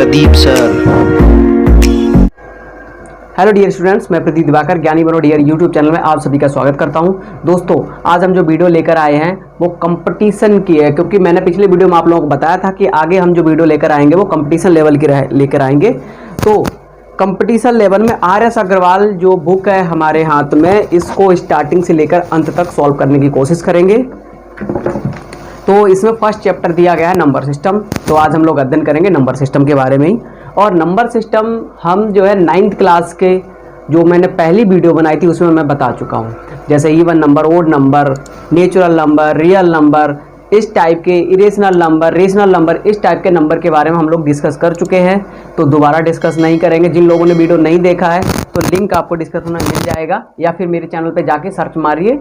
Pradeep sir. Hello dear students, मैं प्रदीप दिवाकर ज्ञानी बनो डियर यूट्यूब चैनल में आप सभी का स्वागत करता हूं। दोस्तों, आज हम जो वीडियो लेकर आए हैं वो कंपटीशन की है, क्योंकि मैंने पिछले वीडियो में आप लोगों को बताया था कि आगे हम जो वीडियो लेकर आएंगे वो कंपटीशन लेवल की लेकर आएंगे। तो कंपटीशन लेवल में RS अग्रवाल जो बुक है हमारे हाथ में, इसको स्टार्टिंग से लेकर अंत तक सॉल्व करने की कोशिश करेंगे। तो इसमें फर्स्ट चैप्टर दिया गया है नंबर सिस्टम। तो आज हम लोग अध्ययन करेंगे नंबर सिस्टम के बारे में ही। और नंबर सिस्टम हम जो है 9th क्लास के जो मैंने पहली वीडियो बनाई थी उसमें मैं बता चुका हूँ। जैसे even number, odd number, natural number, real number, इस टाइप के इरेशनल नंबर, रेशनल नंबर, इस टाइप के नंबर के बारे में हम लोग डिस्कस कर चुके हैं। तो दोबारा डिस्कस नहीं करेंगे। जिन लोगों ने वीडियो नहीं देखा है तो लिंक आपको डिस्क्रिप्शन में मिल जाएगा, या फिर मेरे चैनल पर जाके सर्च मारिए,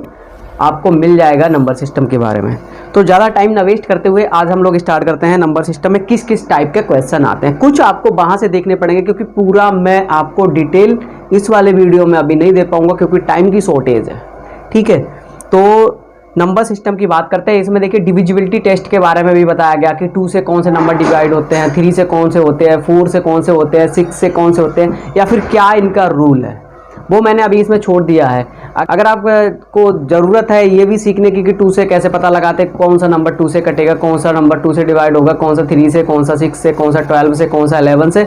आपको मिल जाएगा नंबर सिस्टम के बारे में। तो ज़्यादा टाइम ना वेस्ट करते हुए आज हम लोग स्टार्ट करते हैं। नंबर सिस्टम में किस किस टाइप के क्वेश्चन आते हैं, कुछ आपको वहाँ से देखने पड़ेंगे, क्योंकि पूरा मैं आपको डिटेल इस वाले वीडियो में अभी नहीं दे पाऊँगा क्योंकि टाइम की शॉर्टेज है। ठीक है, तो नंबर सिस्टम की बात करते हैं। इसमें देखिए डिविजिबिलिटी टेस्ट के बारे में भी बताया गया कि 2 से कौन से नंबर डिवाइड होते हैं, 3 से कौन से होते हैं, 4 से कौन से होते हैं, 6 से कौन से होते हैं, या फिर क्या इनका रूल है, वो मैंने अभी इसमें छोड़ दिया है। अगर आपको ज़रूरत है ये भी सीखने की कि 2 से कैसे पता लगाते हैं, कौन सा नंबर 2 से कटेगा, कौन सा नंबर 2 से डिवाइड होगा, कौन सा 3 से, कौन सा 6 से, कौन सा 12 से, कौन सा 11 से,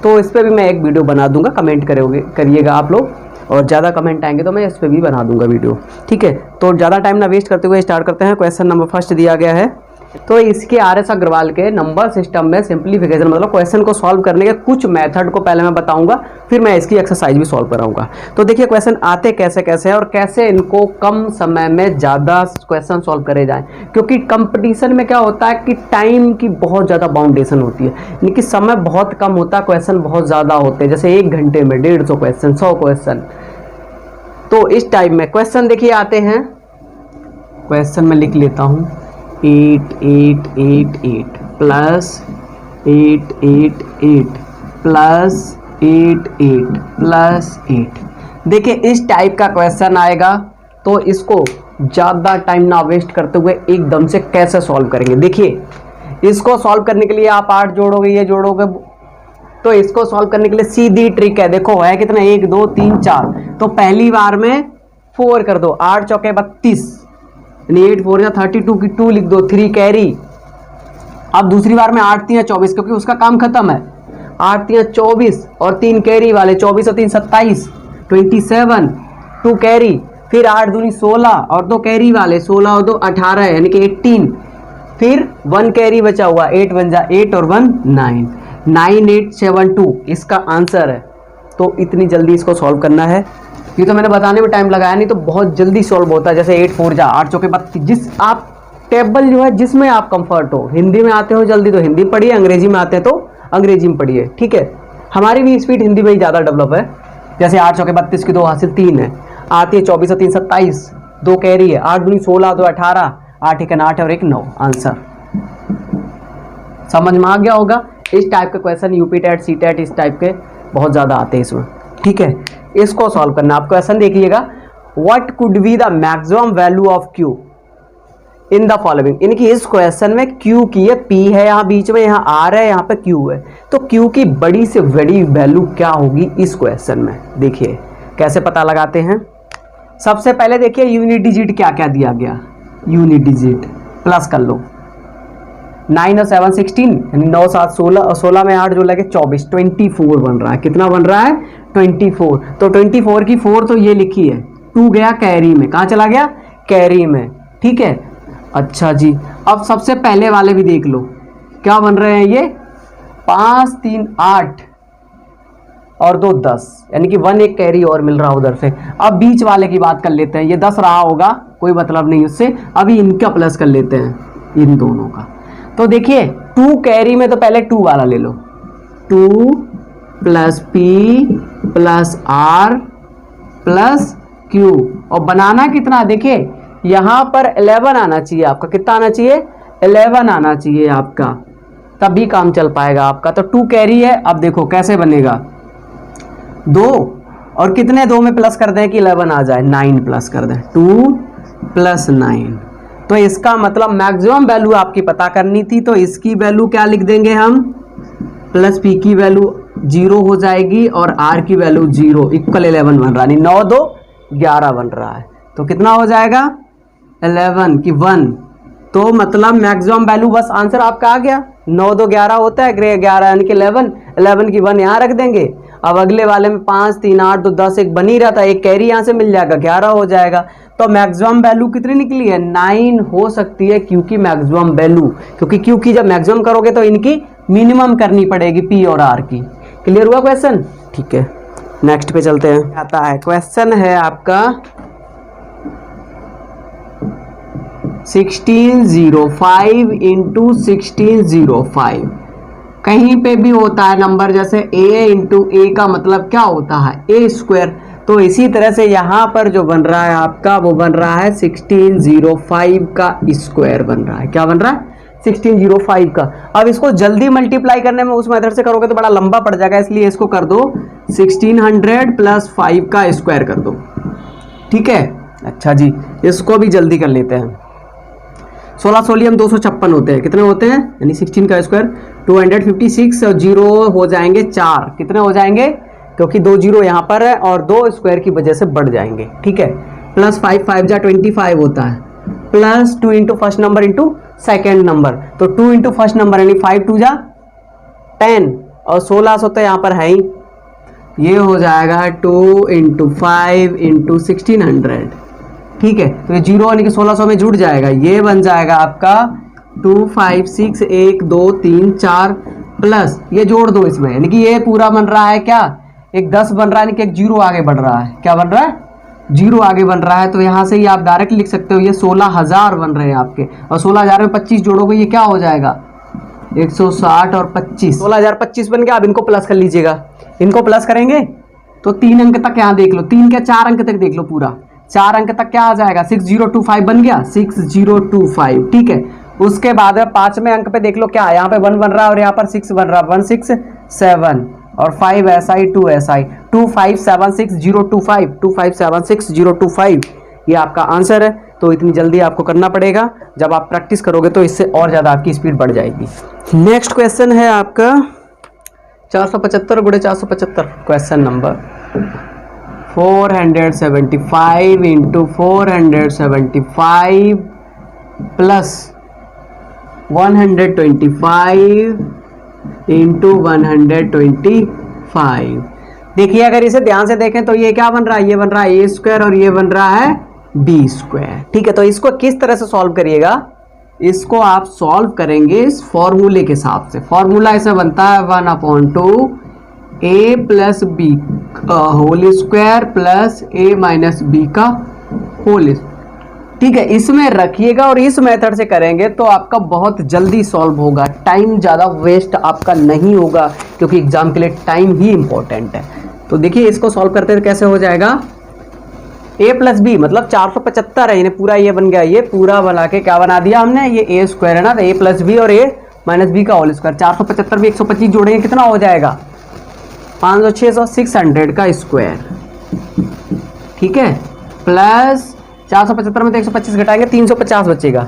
तो इस पर भी मैं एक वीडियो बना दूंगा। कमेंट करिएगा आप लोग, और ज़्यादा कमेंट आएंगे तो मैं इस पर भी बना दूंगा वीडियो। ठीक है, तो ज़्यादा टाइम ना वेस्ट करते हुए स्टार्ट करते हैं। क्वेश्चन नंबर फर्स्ट दिया गया है। तो इसके RS अग्रवाल के नंबर सिस्टम में सिंप्लीफिकेशन मतलब क्वेश्चन को सॉल्व करने के कुछ मेथड को पहले मैं बताऊंगा, फिर मैं इसकी एक्सरसाइज भी सॉल्व कराऊंगा। तो देखिए क्वेश्चन आते कैसे कैसे हैं और कैसे इनको कम समय में ज़्यादा क्वेश्चन सॉल्व करे जाएं, क्योंकि कंपटीशन में क्या होता है कि टाइम की बहुत ज़्यादा बाउंडेशन होती है, यानी कि समय बहुत कम होता है, क्वेश्चन बहुत ज़्यादा होते हैं। जैसे 1 घंटे में 150 क्वेश्चन, 100 क्वेश्चन। तो इस टाइप में क्वेश्चन देखिए आते हैं। क्वेश्चन में लिख लेता हूँ 8 8 8 8 प्लस 8 8 8 प्लस 8 8 प्लस 8। देखिए इस टाइप का क्वेश्चन आएगा, तो इसको ज़्यादा टाइम ना वेस्ट करते हुए एकदम से कैसे सॉल्व करेंगे। देखिए इसको सॉल्व करने के लिए आप 8 जोड़ोगे, ये जोड़ोगे, तो इसको सॉल्व करने के लिए सीधी ट्रिक है। देखो है कितना, 1 2 3 4, तो पहली बार में 4 कर दो, 8 चौके 32, 8 4 या 32 की 2 लिख दो, 3 कैरी। अब दूसरी बार में 8 3 24, क्योंकि उसका काम खत्म है। 8 3 24 और 3 कैरी वाले, 24 और 3 27, 27, 2 कैरी, फिर 8 दूनी 16 और 2 कैरी वाले, 16 और 2 18, यानी कि 18, फिर 1 कैरी बचा हुआ, 8 1 जा 8 और 1 9, 9872 इसका आंसर है। तो इतनी जल्दी इसको सॉल्व करना है। ये तो मैंने बताने में टाइम लगाया, नहीं तो बहुत जल्दी सॉल्व होता है। जैसे 8 4 जा 8 चौके 32, जिस आप टेबल जो है जिसमें आप कंफर्ट हो, हिंदी में आते हो जल्दी तो हिंदी पढ़िए, अंग्रेजी में आते हैं तो अंग्रेजी में पढ़िए। ठीक है, हमारी भी स्पीड हिंदी में ही ज़्यादा डेवलप है। जैसे 8 चौके 32 की 2 हासिल 3 है, आती है 24 और 3 27, 2 कैरी है, 8 दूनी 16 2 18, 8 1 8 और 1 9, आंसर समझ में आ गया होगा। इस टाइप के question UP TET, C TET, इस टाइप के बहुत ज़्यादा आते हैं इसमें। ठीक है, इसको सॉल्व करना। आप क्वेश्चन देखिएगा, what could be the maximum value of Q in the following. इनकी इस क्वेश्चन में Q की है, P है यहाँ बीच में, यहाँ R है, यहाँ पे Q है, तो Q की बड़ी से बड़ी वैल्यू क्या होगी इस क्वेश्चन में। देखिए कैसे पता लगाते हैं। सबसे पहले देखिए यूनिट डिजिट क्या क्या दिया गया, यूनिट डिजिट प्लस कर लो, 9 और 7 16, यानी 9 7 16 और 16 में 8 जो लगे 24, 24 बन रहा है। कितना बन रहा है, 24। तो 24 की 4 तो ये लिखी है, 2 गया कैरी में, कहाँ चला गया, कैरी में। ठीक है, अच्छा जी, अब सबसे पहले वाले भी देख लो क्या बन रहे हैं ये, 5 3 8 और 2 10, यानी कि 1 एक कैरी और मिल रहा है उधर से। अब बीच वाले की बात कर लेते हैं, ये 10 रहा होगा, कोई मतलब नहीं उससे, अभी इनका प्लस कर लेते हैं, इन दोनों का। तो देखिए 2 कैरी में तो पहले 2 वाला ले लो, 2 plus P plus R plus Q, और बनाना कितना, देखिए यहाँ पर 11 आना चाहिए आपका। कितना आना चाहिए, 11 आना चाहिए आपका, तभी काम चल पाएगा आपका। तो 2 कैरी है। अब देखो कैसे बनेगा, 2 और कितने 2 में प्लस कर दें कि 11 आ जाए, 9 प्लस कर दें, 2 प्लस 9। तो इसका मतलब मैक्सिमम वैल्यू आपकी पता करनी थी, तो इसकी वैल्यू क्या लिख देंगे हम, प्लस पी की वैल्यू 0 हो जाएगी और आर की वैल्यू 0 इक्वल 11 बन रहा है, 9 2 11 बन रहा है। तो कितना हो जाएगा 11 की 1, तो मतलब मैक्सिमम वैल्यू, बस आंसर आपका आ गया। 9 2 11 होता है, 11 यानी कि 11 की 1 यहाँ रख देंगे। अब अगले वाले में 5 3 8 2 10 एक बन ही रहा था, एक कैरी यहाँ से मिल जाएगा, 11 हो जाएगा। तो मैक्सिमम वैल्यू कितनी निकली है 9 हो सकती है, क्योंकि मैक्सिमम वैल्यू, क्योंकि क्यू की जब मैक्सिमम करोगे तो इनकी मिनिमम करनी पड़ेगी पी और आर की। क्लियर हुआ क्वेश्चन? ठीक है, नेक्स्ट पे चलते हैं। आता है क्वेश्चन है आपका 1605 इंटू 1605। कहीं पे भी होता है नंबर जैसे a इंटू ए का मतलब क्या होता है ए स्क्वायर, तो इसी तरह से यहाँ पर जो बन रहा है आपका वो बन रहा है 1605 का स्क्वायर बन रहा है। क्या बन रहा है 1605 का। अब इसको जल्दी मल्टीप्लाई करने में उस मेथड से करोगे तो बड़ा लंबा पड़ जाएगा, इसलिए इसको कर दो 1600 प्लस 5 का स्क्वायर कर दो। ठीक है, अच्छा जी, इसको भी जल्दी कर लेते हैं। 16 सोलियम 256 होते हैं, कितने होते हैं यानी 16 का स्क्वायर 256 और 0 हो जाएंगे 4, कितने हो जाएंगे क्योंकि 2 0 यहाँ पर है और 2 स्क्वायर की वजह से बढ़ जाएंगे। ठीक है, प्लस 5 5 जा 25 होता है, plus 2 into first number into second number, तो 2 इंटू फर्स्ट नंबर यानी 5 2 जा 10 और 1600 तो यहाँ पर है ही, ये हो जाएगा 2 इंटू 5 इंटू 1600। ठीक है, तो ये 0 यानी कि 1600 में जुड़ जाएगा, ये बन जाएगा आपका 2 5 6 1 2 3 4 प्लस ये जोड़ दो इसमें, यानी कि ये पूरा बन रहा है क्या एक 10 बन रहा है, यानी कि एक 0 आगे बढ़ रहा है। क्या बन रहा है 0 आगे बन रहा है, तो यहाँ से ही आप डायरेक्ट लिख सकते हो ये 16000 बन रहे हैं आपके, और 16000 में 25 जोड़ोगे ये क्या हो जाएगा 160 और 25, 16025 बन गया। अब इनको प्लस कर लीजिएगा, इनको प्लस करेंगे तो 3 अंक तक यहाँ देख लो, 3 क्या 4 अंक तक देख लो, पूरा 4 अंक तक क्या आ जाएगा 6025 बन गया 6025। ठीक है, उसके बाद 5वें अंक पे देख लो क्या यहाँ पे 1 बन रहा है और यहाँ पर 6 बन रहा है, 167 और 5 SI 2 SI 2576025 2576025 ये आपका आंसर है। तो इतनी जल्दी आपको करना पड़ेगा, जब आप प्रैक्टिस करोगे तो इससे और ज़्यादा आपकी स्पीड बढ़ जाएगी। नेक्स्ट क्वेश्चन है आपका 475 गुणे 475, question number 475 into 475 plus 125 into 125। देखिए अगर इसे ध्यान से देखें तो ये क्या बन रहा है, ये बन रहा है ए स्क्वायर और ये बन रहा है बी स्क्वायर। ठीक है, तो इसको किस तरह से सॉल्व करिएगा, इसको आप सॉल्व करेंगे इस फॉर्मूले के हिसाब से। फॉर्मूला ऐसा बनता है 1/2 a plus b whole square plus a minus B का होल। ठीक है, इसमें रखिएगा और इस मेथड से करेंगे तो आपका बहुत जल्दी सॉल्व होगा, टाइम ज़्यादा वेस्ट आपका नहीं होगा, क्योंकि एग्जाम के लिए टाइम ही इंपॉर्टेंट है। तो देखिए इसको सॉल्व करते हैं कैसे हो जाएगा, a प्लस बी मतलब 475 है, इन्हें पूरा ये बन गया, ये पूरा बना के क्या बना दिया हमने, ये ए स्क्वायर है ना, तो a प्लस बी और a माइनस बी का होल स्क्वायर। 475 भी 125 जोड़ेंगे कितना हो जाएगा 500 600 600 का स्क्वायर। ठीक है, प्लस 475 में तो 125 घटाएंगे 350 बचेगा,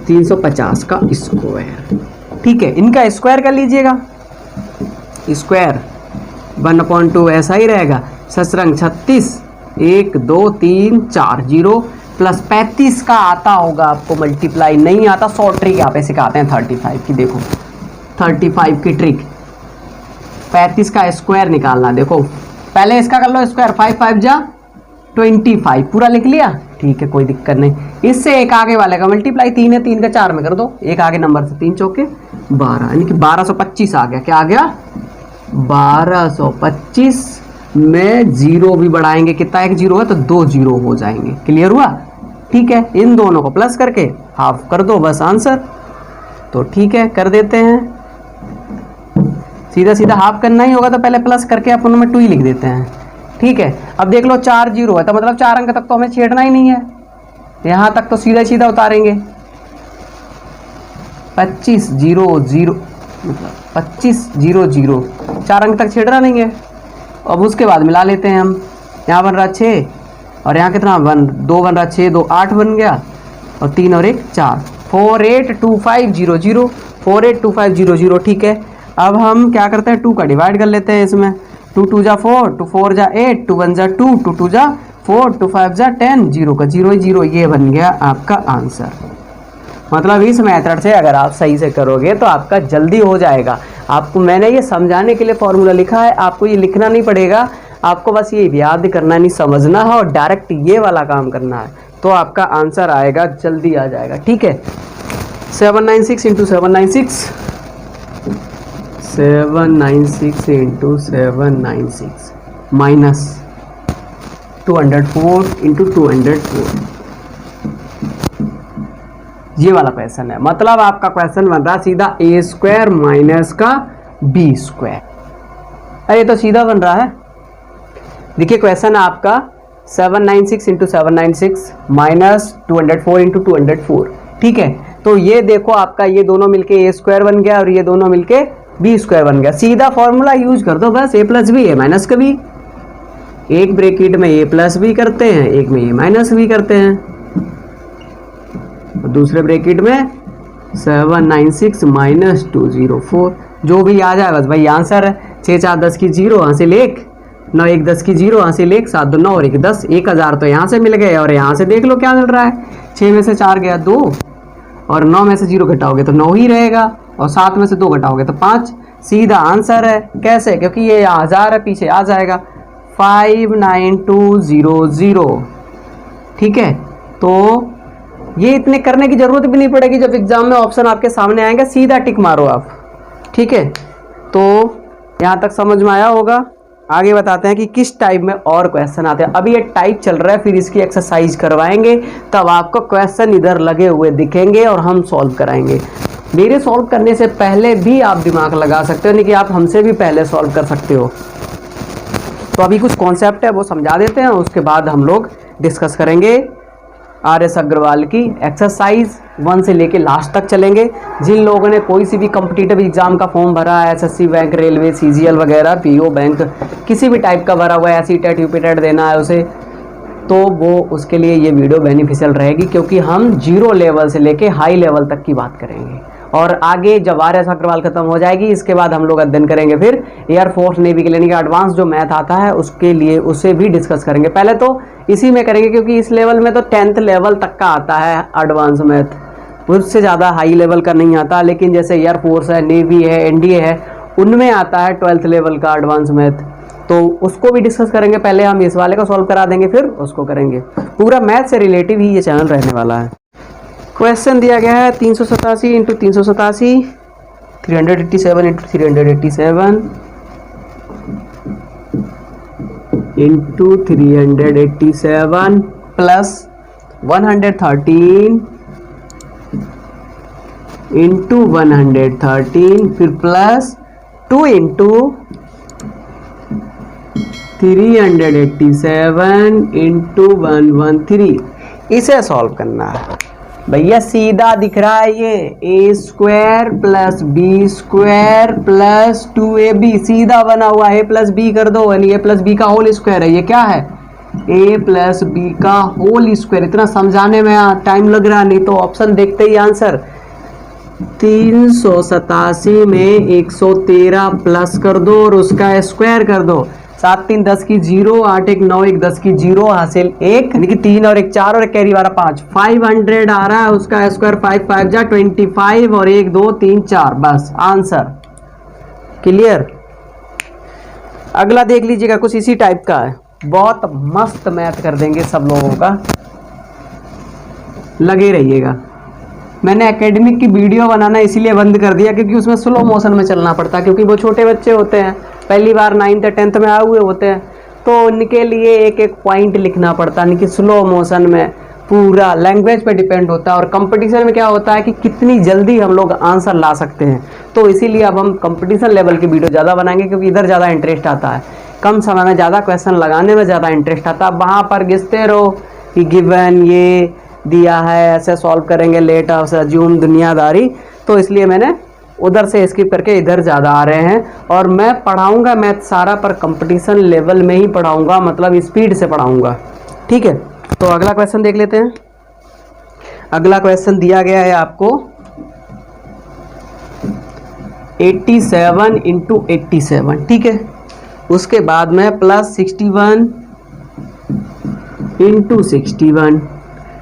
350 का स्क्वायर। ठीक है, इनका स्क्वायर कर लीजिएगा, स्क्वायर 1/2 ऐसा ही रहेगा, ससरंग 36 1 2 3 4 0 प्लस 35 का आता होगा आपको मल्टीप्लाई, नहीं आता शॉर्ट ट्रिक यहाँ पे सिखाते हैं 35 की। देखो 35 की ट्रिक, 35 का स्क्वायर निकालना। देखो पहले इसका कर लो स्क्वायर, 5 5 जा 25 पूरा लिख लिया। ठीक है, कोई दिक्कत नहीं, इससे एक आगे वाले का मल्टीप्लाई 3 है, 3 का 4 में कर दो, एक आगे नंबर से 3 चौके 12 यानी कि 1225 आ गया। क्या आ गया 1225 में 0 भी बढ़ाएंगे, कितना एक 0 है तो 2 0 हो जाएंगे। क्लियर हुआ? ठीक है, इन दोनों को प्लस करके हाफ कर दो बस आंसर। तो ठीक है कर देते हैं, सीधा सीधा हाफ करना ही होगा तो पहले प्लस करके अपन में 2 ही लिख देते हैं। ठीक है, अब देख लो 4 0 है तो मतलब 4 अंक तक तो हमें छेड़ना ही नहीं है, यहाँ तक तो सीधा सीधा उतारेंगे। 25 0 0 मतलब 25 0 0 4 अंक तक छेड़ना नहीं है। अब उसके बाद मिला लेते हैं हम, यहाँ बन रहा 6 और यहाँ कितना 2 बन रहा 6 2 8 बन गया और 3 और 1 4 482500 482500। ठीक है, अब हम क्या करते हैं, 2 का डिवाइड कर लेते हैं इसमें। 2 2 जा 4, 2 4 जा 8, 2 1 जा 2, 2 2 जा 4, 2 5 जा 10, 0 का 0 0, ये बन गया आपका आंसर। मतलब इस मेथड से अगर आप सही से करोगे तो आपका जल्दी हो जाएगा। आपको मैंने ये समझाने के लिए फॉर्मूला लिखा है, आपको ये लिखना नहीं पड़ेगा, आपको बस ये याद करना नहीं, समझना है और डायरेक्ट ये वाला काम करना है, तो आपका आंसर आएगा, जल्दी आ जाएगा। ठीक है, 796 इंटू 796, 796 इंटू 796 माइनस 204 इंटू 204, ये वाला क्वेश्चन है। मतलब आपका क्वेश्चन बन रहा सीधा a स्क्वायर माइनस का b स्क्वायर। अरे तो सीधा बन रहा है, देखिए क्वेश्चन आपका 796 इंटू 796 माइनस 204 इंटू 204। ठीक है, तो ये देखो आपका ये दोनों मिलके a स्क्वायर बन गया और ये दोनों मिलके b स्क्वायर बन गया। सीधा फॉर्मूला यूज कर दो बस, a plus B, a minus का b। एक ब्रैकेट में a प्लस बी करते हैं, एक में a माइनस बी करते हैं, दूसरे ब्रैकेट में 796 माइनस 204, जो भी आ जाएगा बस भाई आंसर है। 6 4 10 की 0, हासिल 1, 9 1 10 की 0, हासिल 1, 7 2 9 और 1 10, 1000 तो यहाँ से मिल गए और यहाँ से देख लो क्या मिल रहा है। 6 में से 4 गया 2 और 9 में से 0 घटाओगे तो 9 ही रहेगा और 7 में से 2 घटाओगे तो 5, सीधा आंसर है। कैसे? क्योंकि ये 1000 है, पीछे आ जाएगा 59200। ठीक है, तो ये इतने करने की जरूरत भी नहीं पड़ेगी, जब एग्जाम में ऑप्शन आपके सामने आएंगे सीधा टिक मारो आप। ठीक है, तो यहाँ तक समझ में आया होगा। आगे बताते हैं कि किस टाइप में और क्वेश्चन आते हैं। अभी ये टाइप चल रहा है, फिर इसकी एक्सरसाइज करवाएंगे, तब आपको क्वेश्चन इधर लगे हुए दिखेंगे और हम सॉल्व कराएंगे। मेरे सॉल्व करने से पहले भी आप दिमाग लगा सकते हो, नहीं कि आप हमसे भी पहले सॉल्व कर सकते हो। तो अभी कुछ कॉन्सेप्ट है वो समझा देते हैं, उसके बाद हम लोग डिस्कस करेंगे। RS अग्रवाल की एक्सरसाइज 1 से लेके लास्ट तक चलेंगे। जिन लोगों ने कोई सी भी कॉम्पिटिटिव एग्जाम का फॉर्म भरा है, SSC बैंक, रेलवे, CGL वगैरह, PO बैंक, किसी भी टाइप का भरा हुआ है, SETET UPTET देना है उसे, तो वो उसके लिए ये वीडियो बेनिफिशियल रहेगी, क्योंकि हम 0 लेवल से लेके हाई लेवल तक की बात करेंगे। और आगे जब RS अग्रवाल खत्म हो जाएगी, इसके बाद हम लोग अध्ययन करेंगे फिर एयरफोर्स, नेवी के लिए एडवांस जो मैथ आता है उसके लिए, उसे भी डिस्कस करेंगे। पहले तो इसी में करेंगे, क्योंकि इस लेवल में तो 10th लेवल तक का आता है एडवांस मैथ, उससे ज़्यादा हाई लेवल का नहीं आता। लेकिन जैसे एयरफोर्स है, नेवी है, NDA है, उनमें आता है 12th लेवल का एडवांस मैथ, तो उसको भी डिस्कस करेंगे। पहले हम इस वाले को सॉल्व करा देंगे, फिर उसको करेंगे। पूरा मैथ से रिलेटिव ही ये चैनल रहने वाला है। क्वेश्चन दिया गया है 387 into 387, 387 into 387 into 387 plus 113 into 113, फिर प्लस 2 इंटू 387 इंटू 113, इसे सॉल्व करना है भैया। सीधा दिख रहा है ये a square plus B square plus 2ab, सीधा बना हुआ a प्लस बी कर दो, यानी a प्लस बी का होल स्क्वायर है। ये क्या है? a प्लस बी का होल स्क्वायर। इतना समझाने में टाइम लग रहा, नहीं तो ऑप्शन देखते ही आंसर। 387 में 113 प्लस कर दो और उसका स्क्वायर कर दो। 7 3 10 की 0, 8 1 9 1 10 की 0, हासिल 1, यानी कि 3 और 1 4 और 1 कैरी वाला 5, 500 आ रहा है। उसका स्क्वायर 5 5 जा 25 और 1 2 3 4, बस आंसर क्लियर। अगला देख लीजिएगा, कुछ इसी टाइप का है, बहुत मस्त मैथ कर देंगे सब लोगों का, लगे रहिएगा। मैंने एकेडमिक की वीडियो बनाना इसीलिए बंद कर दिया, क्योंकि उसमें स्लो मोशन में चलना पड़ता है, क्योंकि वो छोटे बच्चे होते हैं, पहली बार 9th 10th में आए हुए होते हैं, तो उनके लिए एक एक पॉइंट लिखना पड़ता है, कि स्लो मोशन में। पूरा लैंग्वेज पे डिपेंड होता है। और कंपटीशन में क्या होता है कि कितनी जल्दी हम लोग आंसर ला सकते हैं, तो इसीलिए अब हम कंपटीशन लेवल की वीडियो ज़्यादा बनाएंगे, क्योंकि इधर ज़्यादा इंटरेस्ट आता है, कम समय में ज़्यादा क्वेश्चन लगाने में ज़्यादा इंटरेस्ट आता है। वहाँ पर घिसते रहो कि गिवन ये दिया है, ऐसे सॉल्व करेंगे, लेट ऑफ अज्यूम, दुनियादारी, तो इसलिए मैंने उधर से स्किप करके इधर ज़्यादा आ रहे हैं। और मैं पढ़ाऊंगा मैथ सारा पर कंपटीशन लेवल में ही पढ़ाऊंगा, मतलब स्पीड से पढ़ाऊंगा। ठीक है, तो अगला क्वेश्चन देख लेते हैं। अगला क्वेश्चन दिया गया है आपको 87 इंटू 87, ठीक है। उसके बाद में प्लस 61 इंटू 61,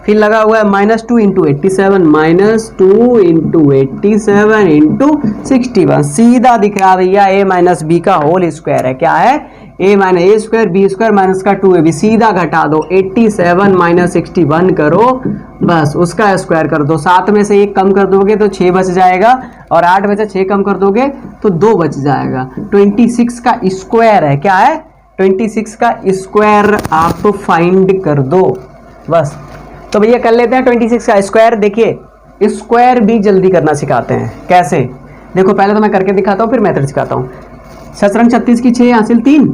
फिर लगा हुआ है -2 इंटू 87, -2 इंटू 87 इंटू 61, सीधा दिख रहा भैया a माइनस बी का होल स्क्वायर है। क्या है? a minus A square B square minus का 2ab, सीधा घटा दो, 87 माइनस 61 करो, बस उसका स्क्वायर कर दो। 7 में से 1 कम कर दोगे तो 6 बच जाएगा, और 8 में से 6 कम कर दोगे तो 2 बच जाएगा। 26 का स्क्वायर है। क्या है? 26 का स्क्वायर आप फाइंड कर दो, बस। तो भैया कर लेते हैं 26 का स्क्वायर। देखिए स्क्वायर भी जल्दी करना सिखाते हैं। कैसे? देखो पहले तो मैं करके दिखाता हूँ, फिर मेथड सिखाता हूँ। 7 36 की 6 हासिल 3,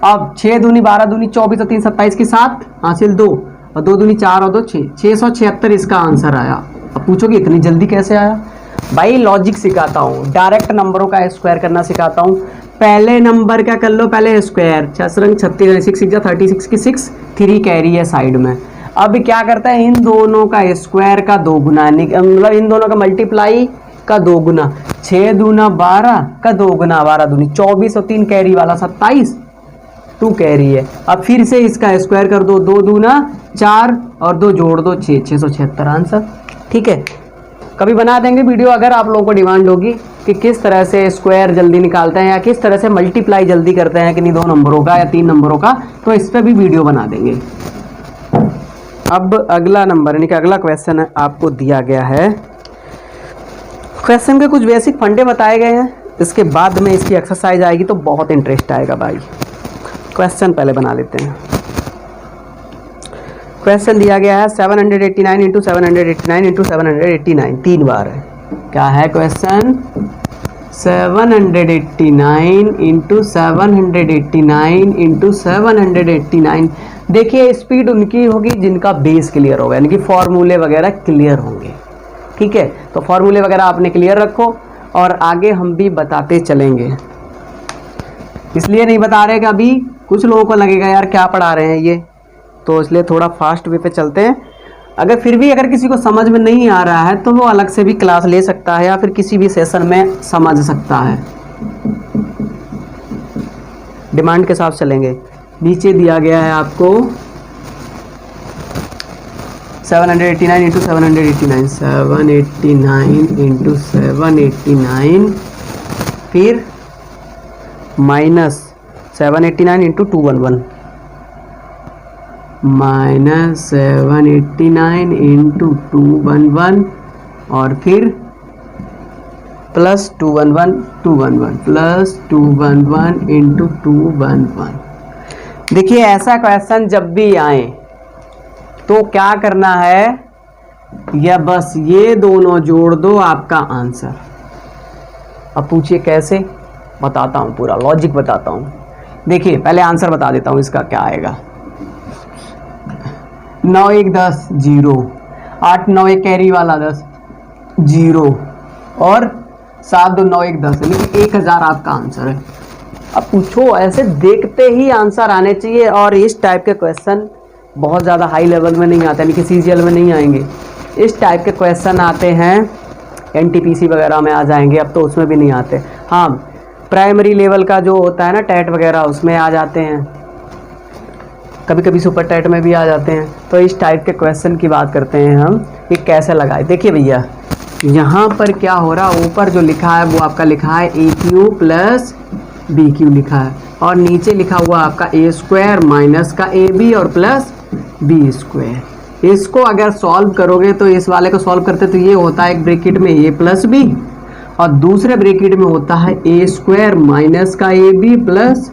अब 6 दूनी 12 दूनी 24 और 3 27 की 7 हासिल 2, और 2 दूनी 4 और 2 6, 676 इसका आंसर आया। अब पूछोगे इतनी जल्दी कैसे आया? भाई लॉजिक सिखाता हूँ, डायरेक्ट नंबरों का स्क्वायर करना सिखाता हूँ। पहले नंबर का कर लो पहले स्क्वायर, 6 36 6 36 की 6, 3 कैरी है साइड में। अब क्या करता है? इन दोनों का स्क्वायर का 2 गुना, मतलब इन दोनों का मल्टीप्लाई का 2 गुना, 6 दूना 12 का 2 गुना, 12 दूनी 24 और 3 कैरी वाला 27, 2 कैरी है। अब फिर से इसका स्क्वायर कर दो, 2 दूना 4 और 2 जोड़ दो 6, 676 आंसर। ठीक है, कभी बना देंगे वीडियो अगर आप लोगों को डिमांड होगी कि किस तरह से स्क्वायर जल्दी निकालते हैं या किस तरह से मल्टीप्लाई जल्दी करते हैं कि नहीं 2 नंबरों का या 3 नंबरों का, तो इस पर भी वीडियो बना देंगे। अब अगला नंबर यानी कि अगला क्वेश्चन आपको दिया गया है। क्वेश्चन के कुछ बेसिक फंडे बताए गए हैं, इसके बाद में इसकी एक्सरसाइज आएगी तो बहुत इंटरेस्ट आएगा भाई। क्वेश्चन पहले बना लेते हैं। क्वेश्चन दिया गया है 789 इंटू 789 इंटू 789, 3 बार है। क्या है क्वेश्चन? 789 into 789 into 789। देखिए स्पीड उनकी होगी जिनका बेस क्लियर होगा, यानी कि फॉर्मूले वगैरह क्लियर होंगे। ठीक है, तो फॉर्मूले वगैरह आपने क्लियर रखो और आगे हम भी बताते चलेंगे। इसलिए नहीं बता रहे कि अभी कुछ लोगों को लगेगा यार क्या पढ़ा रहे हैं ये, तो इसलिए थोड़ा फास्ट वे पे चलते हैं। अगर फिर भी अगर किसी को समझ में नहीं आ रहा है तो वो अलग से भी क्लास ले सकता है या फिर किसी भी सेशन में समझ सकता है। डिमांड के साथ चलेंगे। नीचे दिया गया है आपको 789 इंटू 789, 789 इंटू 789, फिर माइनस 789 इंटू 211, माइनस 789 इंटू 211, और फिर प्लस 211 211 प्लस 211 इंटू 211। देखिए ऐसा क्वेश्चन जब भी आए तो क्या करना है, या बस ये दोनों जोड़ दो आपका आंसर। अब पूछिए कैसे, बताता हूँ, पूरा लॉजिक बताता हूँ। देखिए पहले आंसर बता देता हूँ इसका क्या आएगा। 9 1 10 0, 8 9 1 कैरी वाला 10 0, और 7 2 9 1 10, यानी कि 1000 आपका आंसर है। अब पूछो ऐसे देखते ही आंसर आने चाहिए, और इस टाइप के क्वेश्चन बहुत ज़्यादा हाई लेवल में नहीं आते, यानी कि सीजीएल में नहीं आएंगे। इस टाइप के क्वेश्चन आते हैं एनटीपीसी वगैरह में आ जाएंगे, अब तो उसमें भी नहीं आते। हाँ, प्राइमरी लेवल का जो होता है ना टेट वगैरह, उसमें आ जाते हैं, कभी कभी सुपर टेट में भी आ जाते हैं। तो इस टाइप के क्वेश्चन की बात करते हैं हम कि कैसे लगाए। देखिए भैया यहाँ पर क्या हो रहा है, ऊपर जो लिखा है वो आपका लिखा है ए क्यू प्लस बी क्यू लिखा है, और नीचे लिखा हुआ आपका ए स्क्वायर माइनस का ए बी और प्लस बी स्क्वायर। इसको अगर सॉल्व करोगे तो इस वाले को सॉल्व करते तो ये होता है एक ब्रैकेट में ए प्लस बी, और दूसरे ब्रैकेट में होता है ए स्क्वायर माइनस का A B plus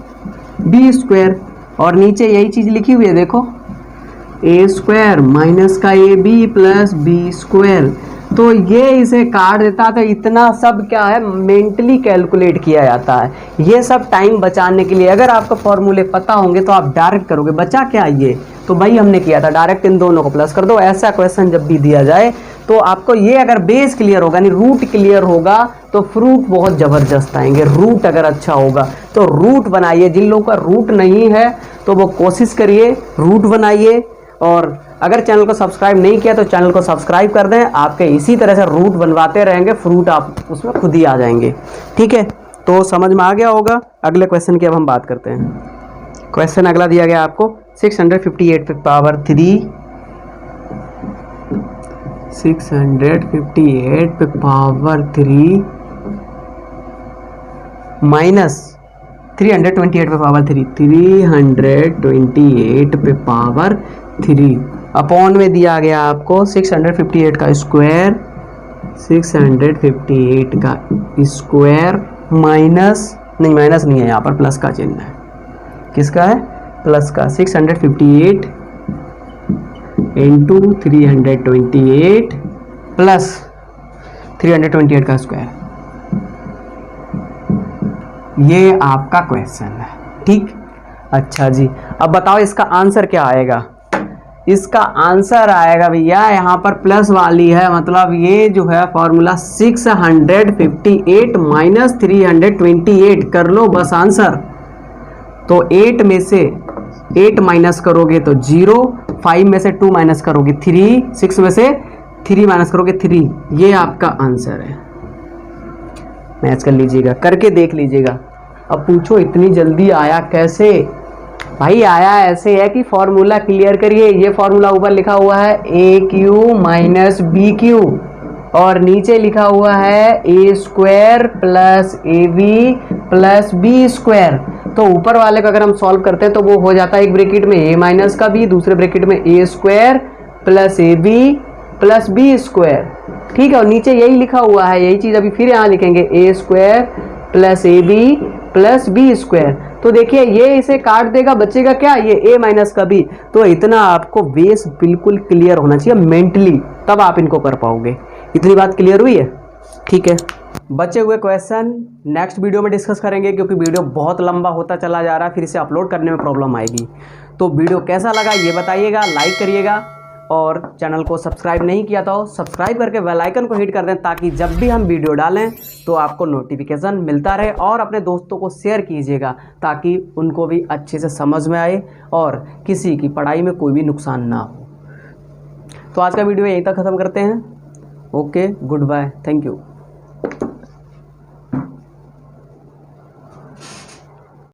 B square, और नीचे यही चीज़ लिखी हुई है देखो, ए स्क्वायर माइनस का A B plus B square. तो ये इसे काट देता, तो इतना सब क्या है मेंटली कैलकुलेट किया जाता है। ये सब टाइम बचाने के लिए, अगर आपको फॉर्मूले पता होंगे तो आप डायरेक्ट करोगे। बचा क्या ये, तो भाई हमने किया था डायरेक्ट इन दोनों को प्लस कर दो। ऐसा क्वेश्चन जब भी दिया जाए तो आपको ये अगर बेस क्लियर होगा, नहीं रूट क्लियर होगा, तो फ्रूट बहुत ज़बरदस्त आएंगे। रूट अगर अच्छा होगा तो रूट बनाइए। जिन लोगों का रूट नहीं है तो वो कोशिश करिए रूट बनाइए, और अगर चैनल को सब्सक्राइब नहीं किया तो चैनल को सब्सक्राइब कर दें। आपके इसी तरह से रूट बनवाते रहेंगे, फ्रूट आप उसमें खुद ही आ जाएंगे। ठीक है, तो समझ में आ गया होगा। अगले क्वेश्चन की अब हम बात करते हैं। क्वेश्चन अगला दिया गया आपको 658 पे पावर 3, 658 पे पावर 3 माइनस 328 पे पावर 3, 328 पे पावर 3 अपॉन में दिया गया आपको 658 का स्क्वायर, 658 का स्क्वायर माइनस नहीं है, यहाँ पर प्लस का चिन्ह है। किसका है? प्लस का। 658 इंटू 328 प्लस 328 का स्क्वायर। ये आपका क्वेश्चन है। ठीक, अच्छा जी, अब बताओ इसका आंसर क्या आएगा। इसका आंसर आएगा भैया, यहाँ पर प्लस वाली है, मतलब ये जो है फॉर्मूला 658 माइनस 328 कर लो बस आंसर। तो 8 में से 8 माइनस करोगे तो 0, 5 में से 2 माइनस करोगे 3, 6 में से 3 माइनस करोगे 3। ये आपका आंसर है। मैच कर लीजिएगा, करके देख लीजिएगा। अब पूछो इतनी जल्दी आया कैसे? भाई आया ऐसे है कि फॉर्मूला क्लियर करिए। ये फॉर्मूला ऊपर लिखा हुआ है AQ माइनस BQ और नीचे लिखा हुआ है A square plus AB plus B square. तो ऊपर वाले को अगर हम सॉल्व करते हैं तो वो हो जाता है एक ब्रैकेट में A माइनस का B, दूसरे ब्रैकेट में A square plus AB plus B square. ठीक है, और नीचे यही लिखा हुआ है, यही चीज़ अभी फिर यहाँ लिखेंगे A square plus AB plus B square. तो देखिए ये इसे काट देगा, बचेगा क्या? ये A माइनस का B। तो इतना आपको बेस बिल्कुल क्लियर होना चाहिए मेंटली, तब आप इनको कर पाओगे। इतनी बात क्लियर हुई है? ठीक है, बचे हुए क्वेश्चन नेक्स्ट वीडियो में डिस्कस करेंगे, क्योंकि वीडियो बहुत लंबा होता चला जा रहा है, फिर इसे अपलोड करने में प्रॉब्लम आएगी। तो वीडियो कैसा लगा ये बताइएगा, लाइक करिएगा, और चैनल को सब्सक्राइब नहीं किया तो सब्सक्राइब करके बेल आइकन को हिट कर दें, ताकि जब भी हम वीडियो डालें तो आपको नोटिफिकेशन मिलता रहे। और अपने दोस्तों को शेयर कीजिएगा ताकि उनको भी अच्छे से समझ में आए और किसी की पढ़ाई में कोई भी नुकसान ना हो। तो आज का वीडियो यहीं तक ख़त्म करते हैं। Okay, good bye, thank you.